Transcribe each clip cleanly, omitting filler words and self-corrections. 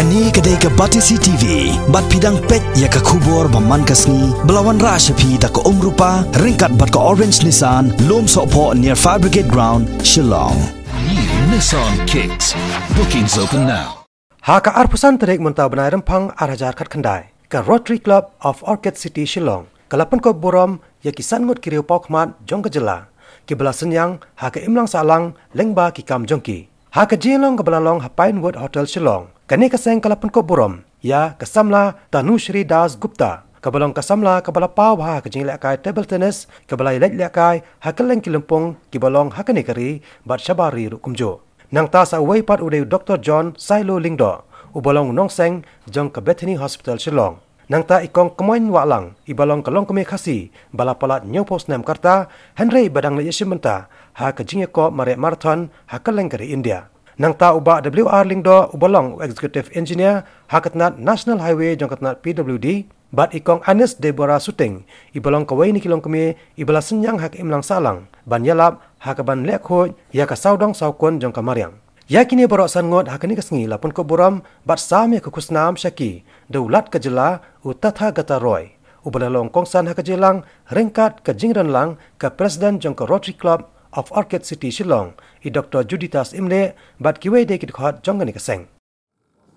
Kani kadai ka Batisi TV, bat pidang pet ya ka kubor baman kasni, belawan rashapi da ka umrupa, ringkat bat ka orange Nissan, lom sopo near Fire Brigade Ground, Shillong. New Nissan Kicks. Bookings open now. Haka arpusan terik muntah benai rempang arajar kat kendai, ka Rotary Club of Orchid City Shillong, ka Pynkup Burom ya kisan Ngut ki Riew Khmat jong ka jela, ki bela senyang haka imlang salang lengba ki kam jongki. Haka jilong ka belalong hapain Ngut Hotel Shillong. Kani kaseng kala Pynkup Burom, ya kasamla Tanushri Das Gupta, kabalong kasamla kabala paw ha kajing lekai table tennis, kabala ilek lekai hakeleng kilempong kibalong hakani kari bat shabari rukumjo. Nang ta sa away pat uday Dr. John Silo Lingdo, ubalong nongseng jong ka Bethany Hospital Shillong. Nang ta ikong kemoin walang, ibalong kalong kami khasi, bala palat nyopos nem karta, Henry badang le yesimenta, ha kajing ko mare marathon hakeleng kari India. Nang ta uba WR Lingdo ubalong Executive Engineer hakatnat National Highway jongkatnat PWD bat ikong Anis Deborah Suting ibalong kawai ni kilong kami ibala senyang hak imlang salang ban yalap hakaban lekho ya ka saudong saukon jong kamariang yakini borok sangot hakani kasngi la Pynkup Burom bat sami ka kusnam syaki daulat kajela utatha gata roy ubalalong kongsan hakajelang ringkat ka jingran lang ka President jong ka Rotary Club of Orchid City Shillong, Dr. Juditas Imle, but kiwe de kit khot jongani kaseng.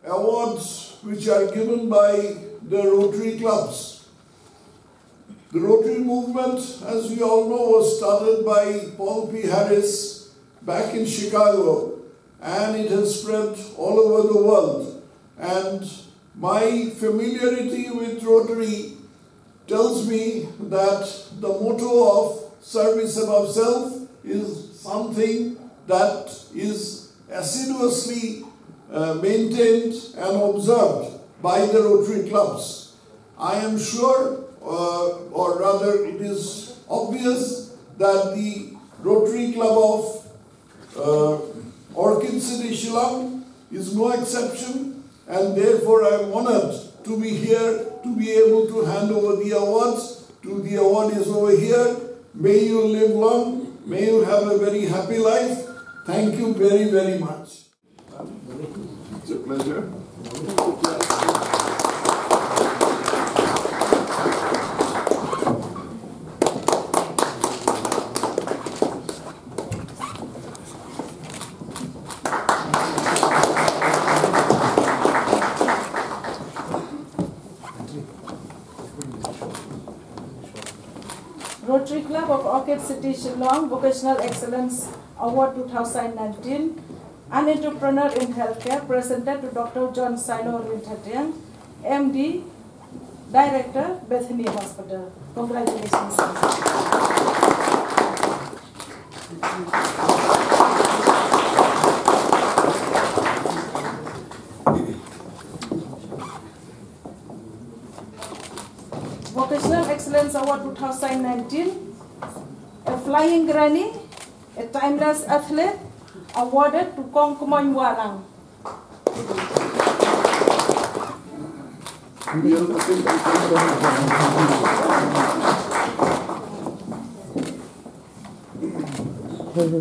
Awards which are given by the Rotary clubs. The Rotary movement, as we all know, was started by Paul P. Harris back in Chicago, and it has spread all over the world. And my familiarity with Rotary tells me that the motto of service above self is something that is assiduously maintained and observed by the Rotary clubs. I am sure, or rather it is obvious, that the Rotary Club of Orchid City Shillong is no exception, and therefore I am honored to be here to be able to hand over the awards to the awardees over here. May you live long. May you have a very happy life. Thank you very, very much. It's a pleasure. Rotary Club of Orchid City Shillong Vocational Excellence Award 2019, an entrepreneur in healthcare, presented to Dr. John Silo Lingdo, MD, Director, Bethany Hospital. Congratulations. Vocational Excellence Award 2019, a flying granny, a timeless athlete, awarded to Kong Kumoy Warang.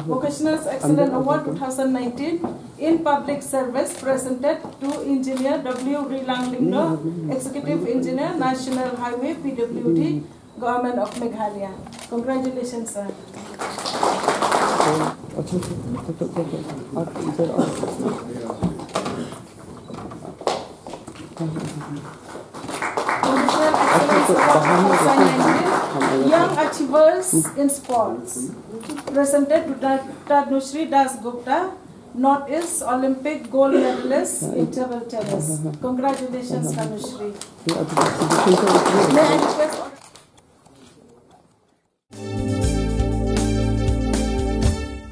Vocational Excellence Award 2019 in Public Service, presented to Engineer W. Riew, Executive Engineer, National Highway, PWD, Government of Meghalaya. Congratulations, sir. Vocational Excellence Award 2019, Young Achievers in Sports, presented to Tanushri Das Gupta, Northeast Olympic gold medalist in table tennis. Congratulations, Tanushri.